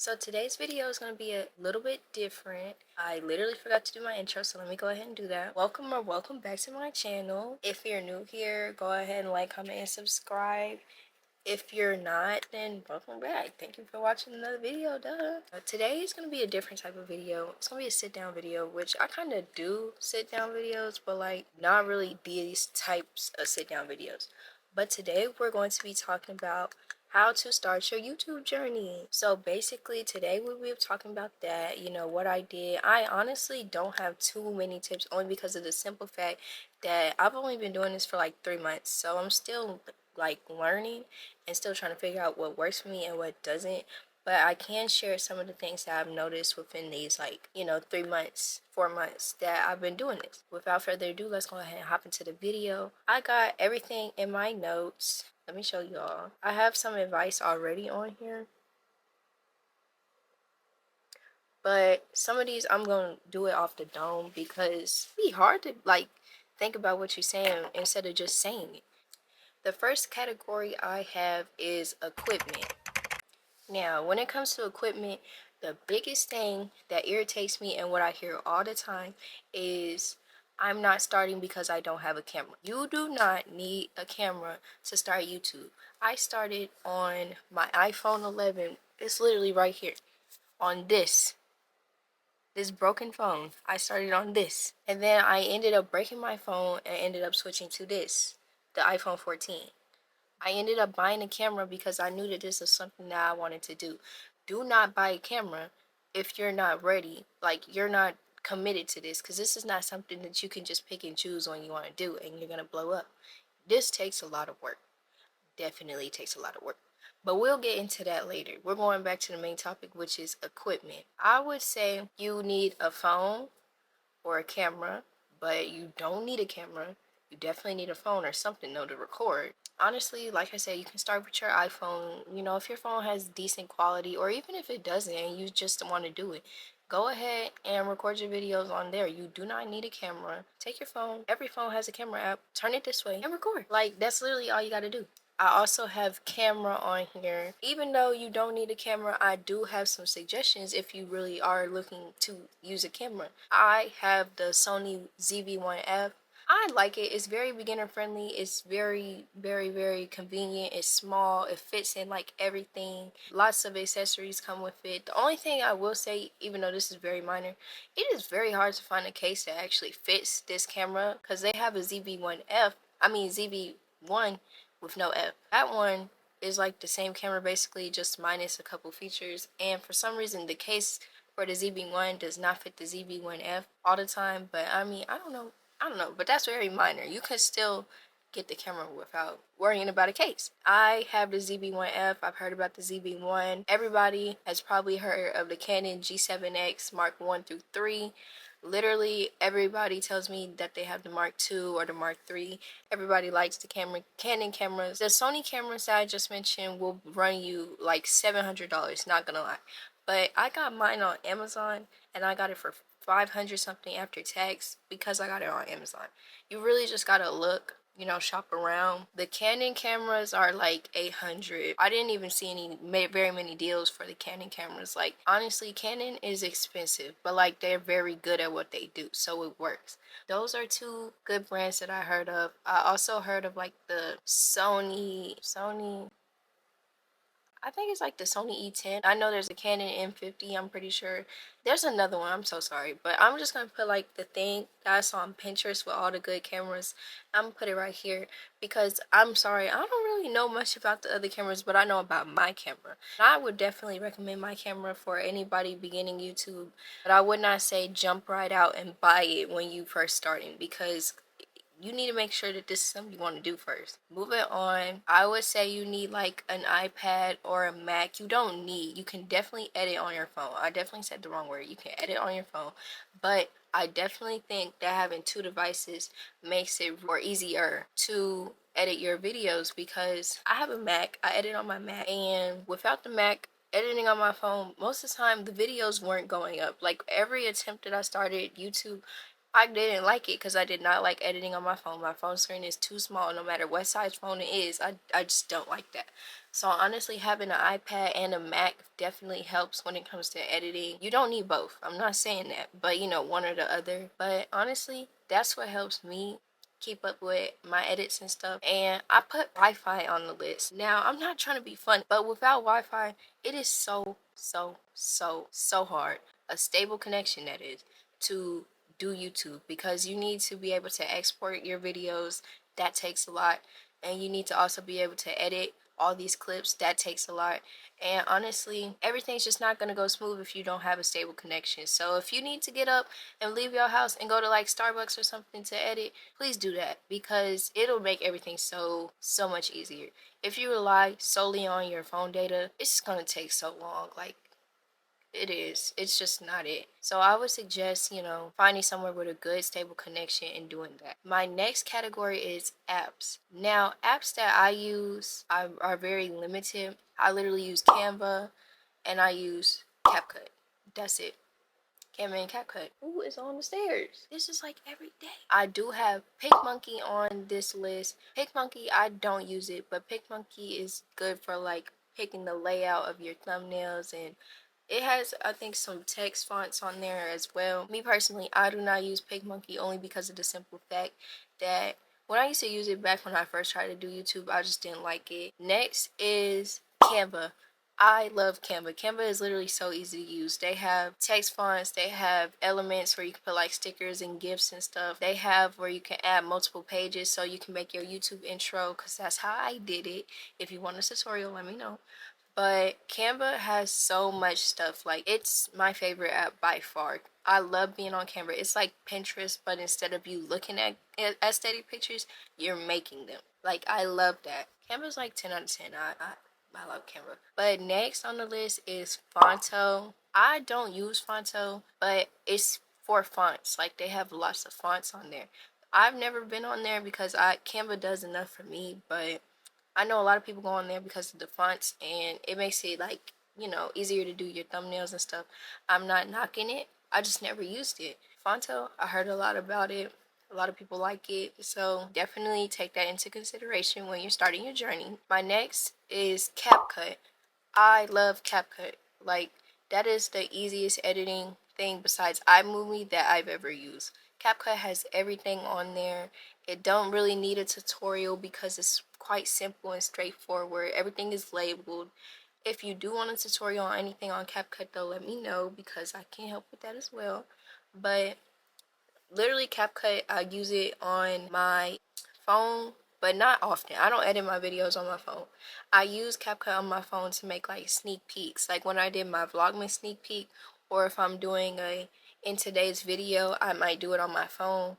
So today's video is going to be a little bit different. I literally forgot to do my intro, so let me go ahead and do that. Welcome or welcome back to my channel. If you're new here, go ahead and like, comment, and subscribe. If you're not, then welcome back. Thank you for watching another video, duh. Today is going to be a different type of video. It's going to be a sit down video, which I kind of do sit down videos, but like not really these types of sit down videos. But today we're going to be talking about how to start your YouTube journey. So basically today we'll be talking about that, what I did. I honestly don't have too many tips, only because of the simple fact that I've only been doing this for like 3 months. So I'm still like learning and still trying to figure out what works for me and what doesn't. But I can share some of the things that I've noticed within these 3 months, 4 months that I've been doing this. Without further ado, let's go ahead and hop into the video. I got everything in my notes. Let me show y'all. I have some advice already on here, but some of these I'm gonna do it off the dome because it's be hard to like think about what you're saying instead of just saying it. The first category I have is equipment. Now, when it comes to equipment, the biggest thing that irritates me and what I hear all the time is I'm not starting because I don't have a camera. You do not need a camera to start YouTube. I started on my iPhone 11. It's literally right here on this broken phone. I started on this, and then I ended up breaking my phone and ended up switching to this, the iPhone 14. I ended up buying a camera because I knew that this was something that I wanted to do. Do not buy a camera if you're not ready, like you're not committed to this, because this is not something that you can just pick and choose when you want to do and you're going to blow up. This takes a lot of work. Definitely takes a lot of work. But we'll get into that later. We're going back to the main topic, which is equipment. I would say you need a phone or a camera, but you don't need a camera. You definitely need a phone or something though to record. Honestly, like I said, you can start with your iPhone. If your phone has decent quality, or even if it doesn't and you just want to do it, go ahead and record your videos on there. You do not need a camera. Take your phone. Every phone has a camera app. Turn it this way and record. Like, that's literally all you got to do. I also have camera on here. Even though you don't need a camera, I do have some suggestions if you really are looking to use a camera. I have the Sony ZV-1F. I like it. It's very beginner friendly. It's very, very, very convenient. It's small. It fits in like everything. Lots of accessories come with it. The only thing I will say, even though this is very minor, it is very hard to find a case that actually fits this camera, because they have a ZV-1 with no F. That one is like the same camera basically, just minus a couple features. And for some reason, the case for the ZV-1 does not fit the ZV-1F all the time. But I mean, I don't know, but that's very minor. You can still get the camera without worrying about a case. I have the ZV-1F. I've heard about the ZV-1. Everybody has probably heard of the Canon G7X Mark 1 through 3. Literally everybody tells me that they have the Mark II or the Mark III. Everybody likes the Canon cameras. The Sony cameras that I just mentioned will run you like $700, not gonna lie. But I got mine on Amazon and I got it for 500 something after tax because I got it on Amazon. You really just gotta look, shop around. The Canon cameras are like 800. I didn't even see very many deals for the Canon cameras. Like, honestly, Canon is expensive, but like they're very good at what they do, so it works. Those are two good brands that I heard of. I also heard of like the Sony I think it's like the Sony E10. I know there's a Canon M50, I'm pretty sure. There's another one, I'm so sorry. But I'm just going to put like the thing that I saw on Pinterest with all the good cameras. I'm going to put it right here because I'm sorry, I don't really know much about the other cameras, but I know about my camera. I would definitely recommend my camera for anybody beginning YouTube. But I would not say jump right out and buy it when you first starting, because you need to make sure that this is something you want to do first. Moving on, I would say you need like an iPad or a Mac. You can definitely edit on your phone. I definitely said the wrong word. You can edit on your phone, but I definitely think that having two devices makes it more easier to edit your videos, because I have a Mac. I edit on my Mac, and without the Mac, editing on my phone, most of the time the videos weren't going up. Like, every attempt that I started YouTube, I didn't like it because I did not like editing on my phone. My phone screen is too small. No matter what size phone it is, I just don't like that. So honestly, having an iPad and a Mac definitely helps when it comes to editing. You don't need both. I'm not saying that, but you know, one or the other. But honestly, that's what helps me keep up with my edits and stuff. And I put Wi-Fi on the list. Now, I'm not trying to be funny, but without Wi-Fi, it is so hard. A stable connection, that is, to do YouTube, because you need to be able to export your videos. That takes a lot. And you need to also be able to edit all these clips. That takes a lot. And honestly, everything's just not going to go smooth if you don't have a stable connection. So if you need to get up and leave your house and go to like Starbucks or something to edit, please do that, because it'll make everything so much easier. If you rely solely on your phone data, it's just going to take so long. Like, it's just not it. So I would suggest, you know, finding somewhere with a good stable connection and doing that. My next category is apps. Now, apps that I use are very limited. I literally use Canva and I use CapCut. That's it. Canva and CapCut. Who is on the stairs? This is like every day. I do have PicMonkey on this list. PicMonkey, I don't use it, but PicMonkey is good for like picking the layout of your thumbnails, and it has, I think, some text fonts on there as well. Me personally, I do not use PicMonkey only because of the simple fact that when I used to use it back when I first tried to do YouTube, I just didn't like it. Next is Canva. I love Canva. Canva is literally so easy to use. They have text fonts, they have elements where you can put like stickers and GIFs and stuff. They have where you can add multiple pages so you can make your YouTube intro, because that's how I did it. If you want a tutorial, let me know. But Canva has so much stuff. Like, it's my favorite app by far. I love being on Canva. It's like Pinterest, but instead of you looking at aesthetic pictures, you're making them. Like, I love that. Canva's like 10 out of 10. I love Canva. But next on the list is Fonto. I don't use Fonto, but it's for fonts. Like, they have lots of fonts on there. I've never been on there because Canva does enough for me, but I know a lot of people go on there because of the fonts, and it makes it, like, you know, easier to do your thumbnails and stuff. I'm not knocking it. I just never used it. Fonto, I heard a lot about it. A lot of people like it, so definitely take that into consideration when you're starting your journey. My next is CapCut. I love CapCut. Like, that is the easiest editing thing besides iMovie that I've ever used. CapCut has everything on there. It don't really need a tutorial because it's quite simple and straightforward. Everything is labeled. If you do want a tutorial on anything on CapCut, though, let me know, because I can help with that as well. But literally, CapCut, I use it on my phone, but not often. I don't edit my videos on my phone. I use CapCut on my phone to make like sneak peeks, like when I did my Vlogmas sneak peek, or if I'm doing a in today's video, I might do it on my phone.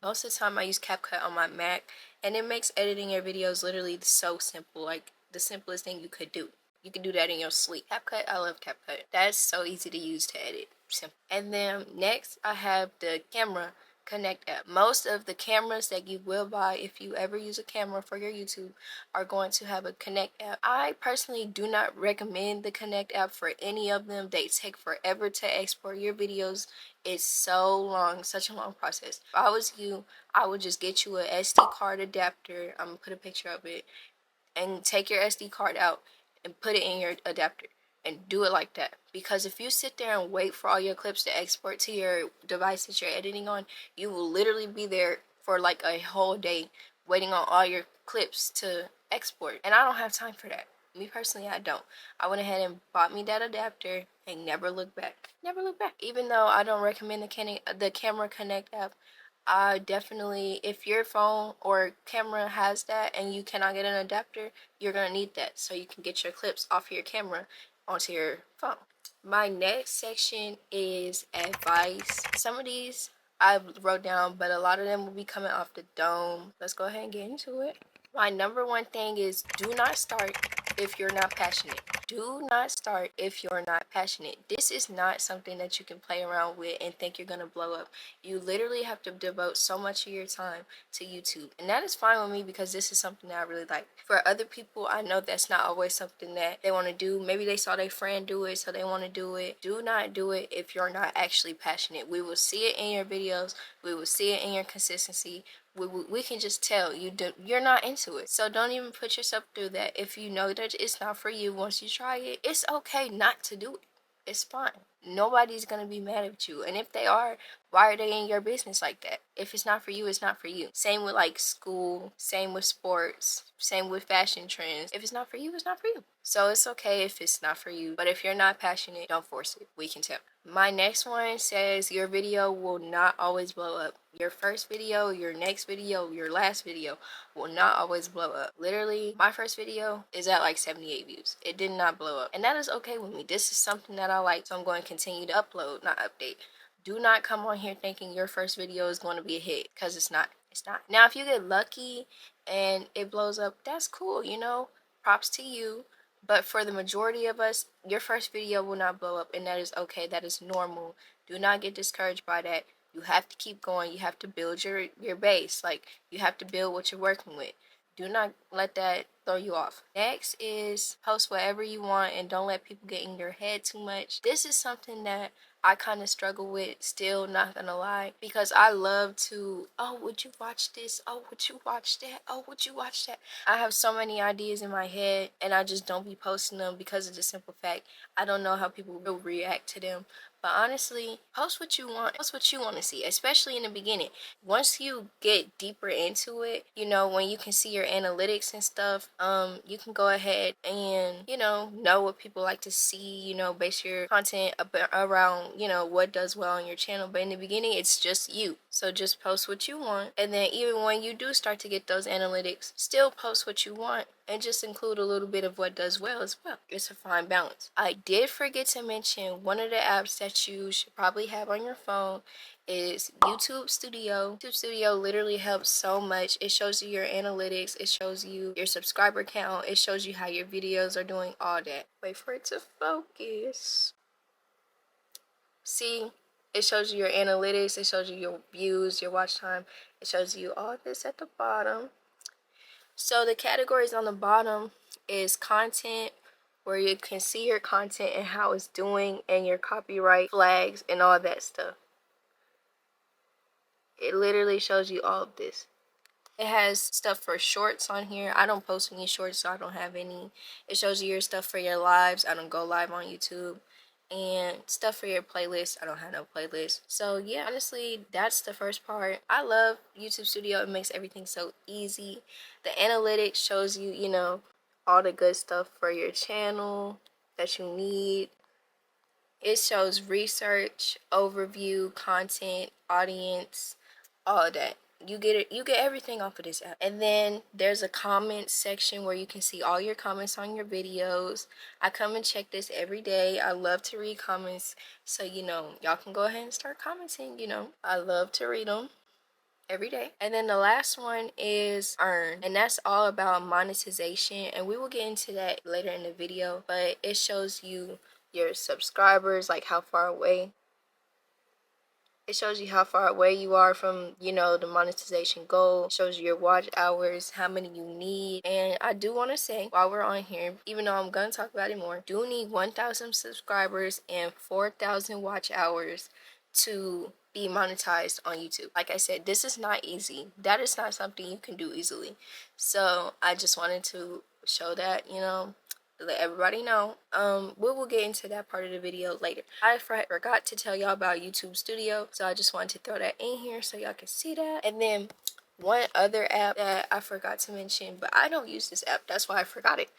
Most of the time I use CapCut on my Mac, and it makes editing your videos literally so simple, like the simplest thing you could do. You can do that in your sleep. CapCut, I love CapCut. That's so easy to use to edit. Simple. And then next I have the Camera Connect app. Most of the cameras that you will buy, if you ever use a camera for your YouTube, are going to have a Connect app. I personally do not recommend the Connect app for any of them. They take forever to export your videos. It's so long, such a long process. If I was you, I would just get you a SD card adapter. I'm gonna put a picture of it, and take your SD card out and put it in your adapter and do it like that. Because if you sit there and wait for all your clips to export to your device that you're editing on, you will literally be there for like a whole day waiting on all your clips to export. And I don't have time for that. Me personally, I don't. I went ahead and bought me that adapter and never looked back. Never looked back. Even though I don't recommend the Camera Connect app, I definitely, if your phone or camera has that and you cannot get an adapter, you're gonna need that so you can get your clips off your camera onto your phone. My next section is advice. Some of these I wrote down, but a lot of them will be coming off the dome. Let's go ahead and get into it. My number one thing is, do not start if you're not passionate. Do not start if you're not passionate. This is not something that you can play around with and think you're gonna blow up. You literally have to devote so much of your time to YouTube, and that is fine with me because this is something that I really like. For other people, I know that's not always something that they want to do. Maybe they saw their friend do it, so they want to do it. Do not do it if you're not actually passionate. We will see it in your videos. We will see it in your consistency. We can just tell you're not into it. So don't even put yourself through that. If you know that it's not for you, once you try it, it's okay not to do it. It's fine. Nobody's gonna be mad at you, and if they are, why are they in your business like that? If it's not for you, it's not for you. Same with like school, same with sports, same with fashion trends. If it's not for you, it's not for you. So it's okay if it's not for you, but if you're not passionate, don't force it. We can tell. My next one says your video will not always blow up. Your first video, your next video, your last video will not always blow up. Literally, my first video is at like 78 views. It did not blow up, and that is okay with me. This is something that I like, so I'm going to continue to upload, not update. Do not come on here thinking your first video is going to be a hit, because it's not. It's not. Now, if you get lucky and it blows up, that's cool, you know? Props to you. But for the majority of us, your first video will not blow up, and that is okay. That is normal. Do not get discouraged by that. You have to keep going. You have to build your base. Like, you have to build what you're working with. Do not let that throw you off. Next is post whatever you want and don't let people get in your head too much. This is something that I kind of struggle with still, not gonna lie, because I love to, oh, would you watch this? Oh, would you watch that? Oh, would you watch that? I have so many ideas in my head and I just don't be posting them because of the simple fact I don't know how people will react to them. But honestly, post what you want. Post what you want to see, especially in the beginning. Once you get deeper into it, you know, when you can see your analytics and stuff, you can go ahead and, know what people like to see, base your content around, what does well on your channel. But in the beginning, it's just you. So just post what you want. And then even when you do start to get those analytics, still post what you want and just include a little bit of what does well as well. It's a fine balance. I did forget to mention one of the apps that you should probably have on your phone is YouTube Studio. YouTube Studio literally helps so much. It shows you your analytics, it shows you your subscriber count, it shows you how your videos are doing, all that. Wait for it to focus. See, it shows you your analytics, it shows you your views, your watch time, it shows you all this at the bottom. So the categories on the bottom is content, where you can see your content and how it's doing, and your copyright flags and all that stuff. It literally shows you all of this. It has stuff for shorts on here. I don't post any shorts, so I don't have any. It shows you your stuff for your lives. I don't go live on YouTube. And stuff for your playlist. I don't have no playlist. So yeah, honestly, that's the first part. I love YouTube Studio. It makes everything so easy. The analytics shows you, all the good stuff for your channel that you need. It shows research, overview, content, audience, all of that. You get everything off of this app. And then there's a comment section where you can see all your comments on your videos. I come and check this every day. I love to read comments. So, y'all can go ahead and start commenting, I love to read them every day. And then the last one is earn, and that's all about monetization, and we will get into that later in the video. But it shows you your subscribers, like how far away. It shows you how far away you are from, the monetization goal. It shows you your watch hours, how many you need. And I do want to say, while we're on here, even though I'm going to talk about it more, do need 1,000 subscribers and 4,000 watch hours to be monetized on YouTube. Like I said, this is not easy. That is not something you can do easily. So I just wanted to show that, let everybody know. We will get into that part of the video later. I forgot to tell y'all about YouTube Studio, so I just wanted to throw that in here so y'all can see that. And then one other app that I forgot to mention, but I don't use this app, that's why I forgot it,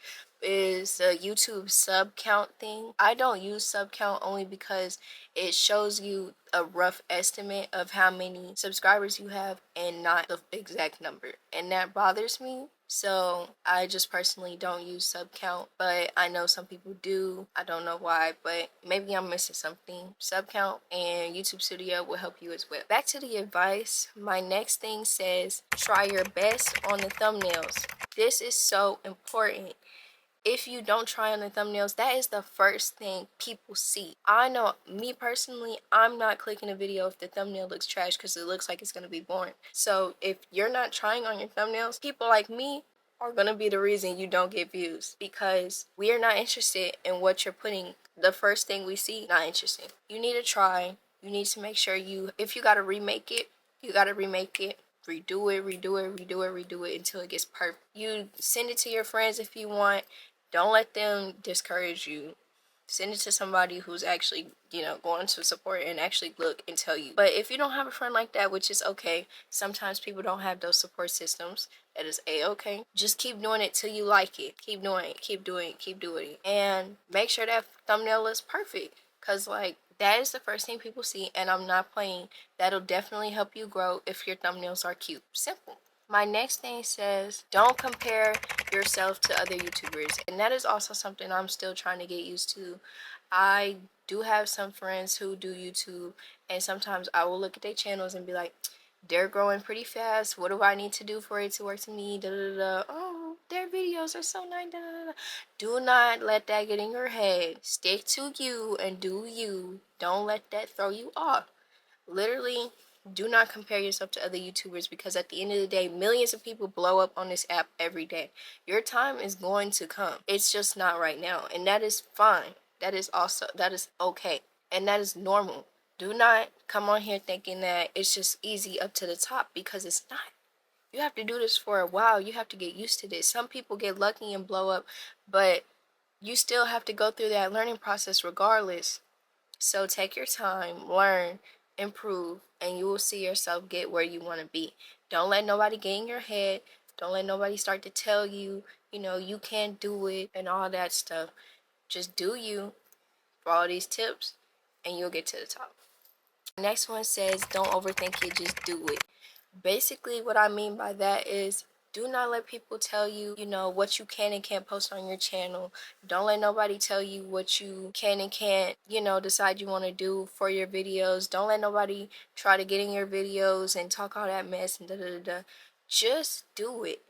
is the YouTube sub count thing. I don't use sub count only because it shows you a rough estimate of how many subscribers you have and not the exact number, and that bothers me. So I just personally don't use sub count, but I know some people do. I don't know why, but maybe I'm missing something. Sub count and YouTube Studio will help you as well. Back to the advice. My next thing says try your best on the thumbnails. This is so important. if you don't try on the thumbnails, that is the first thing people see. I know, me personally, I'm not clicking a video if the thumbnail looks trash because it looks like it's going to be boring. So if you're not trying on your thumbnails, people like me are going to be the reason you don't get views, because we are not interested in what you're putting. The first thing we see, not interesting. You need to try. You need to make sure if you got to remake it, you got to remake it. Redo it, redo it, redo it, redo it until it gets perfect. You send it to your friends if you want. Don't let them discourage you. Send it to somebody who's actually, going to support and actually look and tell you. But if you don't have a friend like that, which is okay, sometimes people don't have those support systems. That is a-okay. Just keep doing it till you like it. Keep doing it, keep doing it, keep doing it. And make sure that thumbnail is perfect. Because, that is the first thing people see, and I'm not playing. That'll definitely help you grow if your thumbnails are cute. Simple. My next thing says, don't compare yourself to other YouTubers. And that is also something I'm still trying to get used to. I do have some friends who do YouTube, and sometimes I will look at their channels and be like, they're growing pretty fast. What do I need to do for it to work to me? Da, da, da. Oh, their videos are so nice. Da, da, da. Do not let that get in your head. Stick to you and do you. Don't let that throw you off. Literally, do not compare yourself to other YouTubers, because at the end of the day, millions of people blow up on this app every day. Your time is going to come. It's just not right now. And that is fine. That is okay. And that is normal. Do not come on here thinking that it's just easy up to the top, because it's not. You have to do this for a while. You have to get used to this. Some people get lucky and blow up, but you still have to go through that learning process regardless. So take your time, learn, improve, and you will see yourself get where you want to be. Don't let nobody get in your head. Don't let nobody start to tell you, you can't do it and all that stuff. Just do you, follow these tips, and you'll get to the top. Next one says, don't overthink it, just do it. Basically, what I mean by that is, do not let people tell you, what you can and can't post on your channel. Don't let nobody tell you what you can and can't, decide you want to do for your videos. Don't let nobody try to get in your videos and talk all that mess and da-da-da-da. Just do it.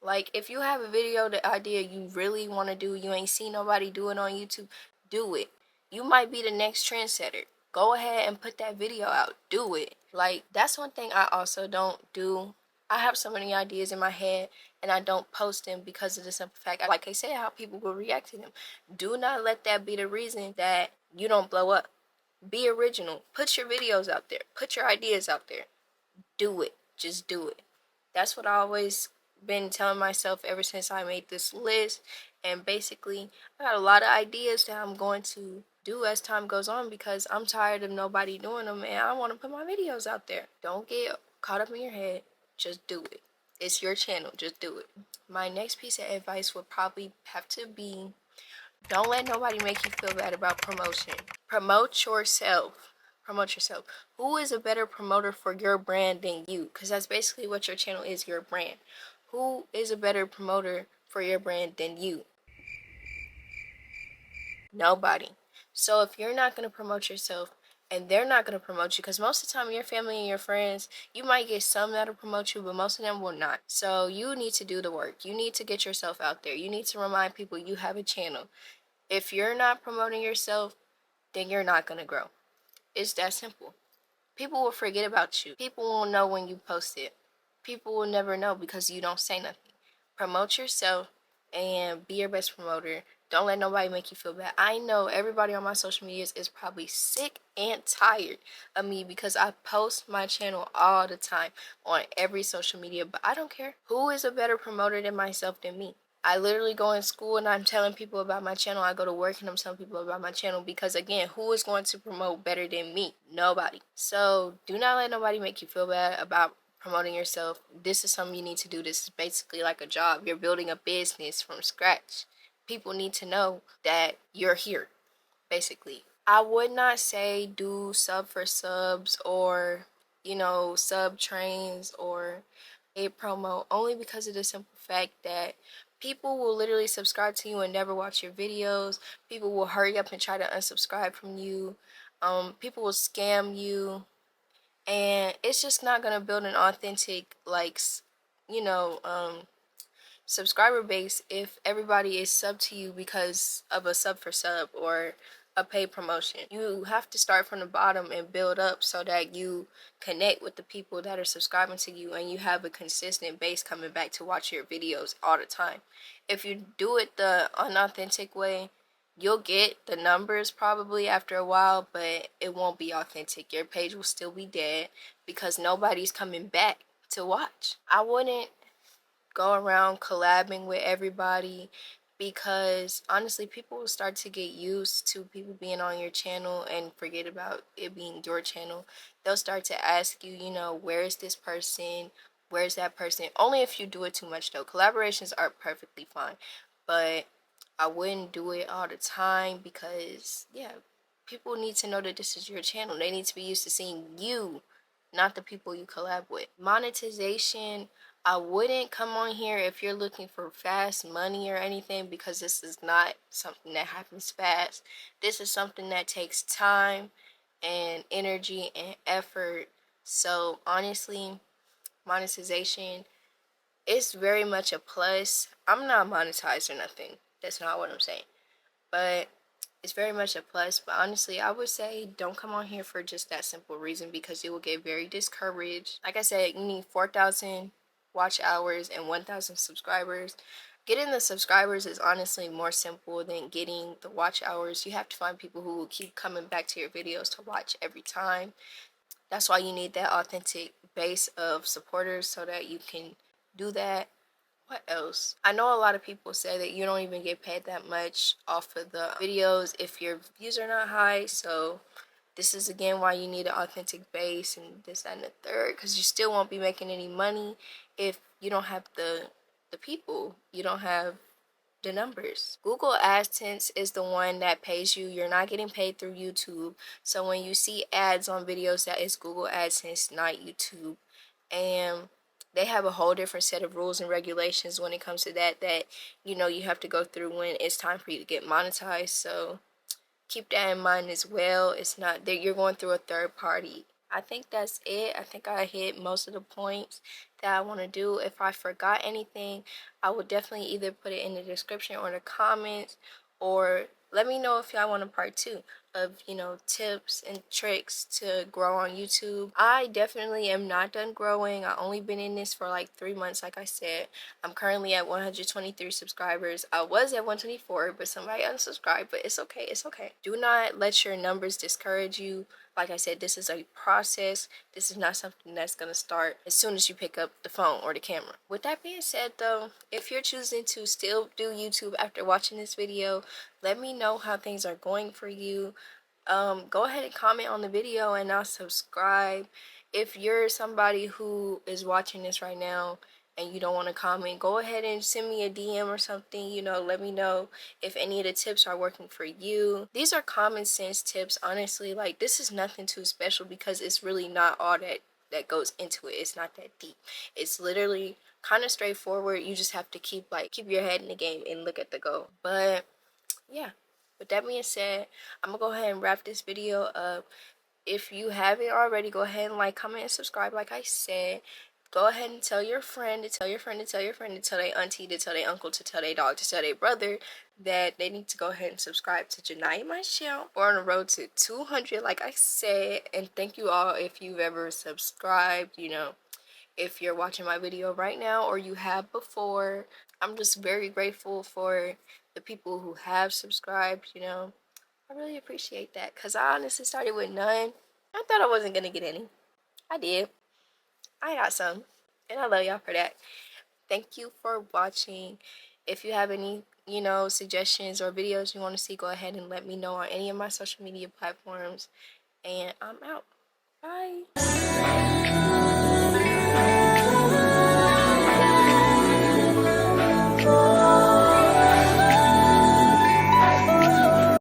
Like, if you have a video, the idea you really want to do, you ain't seen nobody do it on YouTube, do it. You might be the next trendsetter. Go ahead and put that video out. Do it. Like, that's one thing I also don't do. I have so many ideas in my head, and I don't post them because of the simple fact, like I said, how people will react to them. Do not let that be the reason that you don't blow up. Be original. Put your videos out there. Put your ideas out there. Do it. Just do it. That's what I always been telling myself ever since I made this list. And basically, I got a lot of ideas that I'm going to do as time goes on, because I'm tired of nobody doing them, and I want to put my videos out there. Don't get caught up in your head. Just do it. It's your channel. Just do it. My next piece of advice would probably have to be, don't let nobody make you feel bad about promotion. Promote yourself. Promote yourself. Who is a better promoter for your brand than you? Because that's basically what your channel is, your brand. Who is a better promoter for your brand than you? Nobody. So if you're not going to promote yourself, and they're not going to promote you, because most of the time your family and your friends, you might get some that'll promote you, but most of them will not. So you need to do the work. You need to get yourself out there. You need to remind people you have a channel. If you're not promoting yourself, then you're not going to grow. It's that simple. People will forget about you. People won't know when you post it. People will never know because you don't say nothing. Promote yourself and be your best promoter. Don't let nobody make you feel bad. I know everybody on my social medias is probably sick and tired of me because I post my channel all the time on every social media, but I don't care. Who is a better promoter than myself than me? I literally go in school and I'm telling people about my channel. I go to work and I'm telling people about my channel, because again, who is going to promote better than me? Nobody. So do not let nobody make you feel bad about promoting yourself. This is something you need to do. This is basically like a job. You're building a business from scratch. People need to know that you're here, basically. I would not say do sub for subs or, sub trains or a promo, only because of the simple fact that people will literally subscribe to you and never watch your videos. People will hurry up and try to unsubscribe from you. People will scam you, and it's just not gonna build an authentic, you know, subscriber base if everybody is sub to you because of a sub for sub or a paid promotion. You have to start from the bottom and build up so that you connect with the people that are subscribing to you and you have a consistent base coming back to watch your videos all the time. If you do it the unauthentic way, you'll get the numbers probably after a while, but it won't be authentic. Your page will still be dead because nobody's coming back to watch. I wouldn't go around collabing with everybody because honestly people will start to get used to people being on your channel and forget about it being your channel. They'll start to ask you, you know, where is this person, where's that person? Only if you do it too much though. Collaborations are perfectly fine, but I wouldn't do it all the time because yeah, people need to know that this is your channel. They need to be used to seeing you, not the people you collab with. Monetization, I wouldn't come on here if you're looking for fast money or anything because this is not something that happens fast. This is something that takes time and energy and effort. So honestly, monetization is very much a plus. I'm not monetized or nothing. That's not what I'm saying. But it's very much a plus. But honestly, I would say don't come on here for just that simple reason because you will get very discouraged. Like I said, you need 4,000 watch hours and 1,000 subscribers. Getting the subscribers is honestly more simple than getting the watch hours. You have to find people who will keep coming back to your videos to watch every time. That's why you need that authentic base of supporters so that you can do that. What else? I know a lot of people say that you don't even get paid that much off of the videos if your views are not high. So this is again why you need an authentic base and this, that, and the third, because you still won't be making any money if you don't have the people. You don't have the numbers. Google AdSense is the one that pays you. You're not getting paid through YouTube. So when you see ads on videos, that is Google AdSense, not YouTube. And they have a whole different set of rules and regulations when it comes to that you know you have to go through when it's time for you to get monetized. So keep that in mind as well. It's not that you're going through a third party. I think that's it. I think I hit most of the points that I want to do. If I forgot anything, I would definitely either put it in the description or the comments, or let me know if y'all want a part 2 of, you know, tips and tricks to grow on YouTube. I definitely am not done growing. I only been in this for like 3 months, like I said. I'm currently at 123 subscribers. I was at 124, but somebody unsubscribed, but it's okay, it's okay. Do not let your numbers discourage you. Like I said, this is a process. This is not something that's going to start as soon as you pick up the phone or the camera. With that being said though, if you're choosing to still do YouTube after watching this video, let me know how things are going for you. Go ahead and comment on the video and now subscribe. If you're somebody who is watching this right now and you don't want to comment, go ahead and send me a DM or something. You know, let me know if any of the tips are working for you. These are common sense tips, honestly. Like, this is nothing too special because it's really not all that goes into it. It's not that deep. It's literally kind of straightforward. You just have to keep your head in the game and look at the goal. But yeah, with that being said, I'm gonna go ahead and wrap this video up. If you haven't already, go ahead and like, comment, and subscribe. Like I said, go ahead and tell your friend to tell your friend to tell your friend to tell their auntie to tell their uncle to tell their dog to tell their brother that they need to go ahead and subscribe to Janai and Mychelle. We're on the road to 200, like I said. And thank you all if you've ever subscribed. You know, if you're watching my video right now or you have before, I'm just very grateful for the people who have subscribed. You know, I really appreciate that because I honestly started with none. I thought I wasn't gonna get any. I did. I got some, and I love y'all for that. Thank you for watching. If you have any, you know, suggestions or videos you want to see, go ahead and let me know on any of my social media platforms. And I'm out. Bye.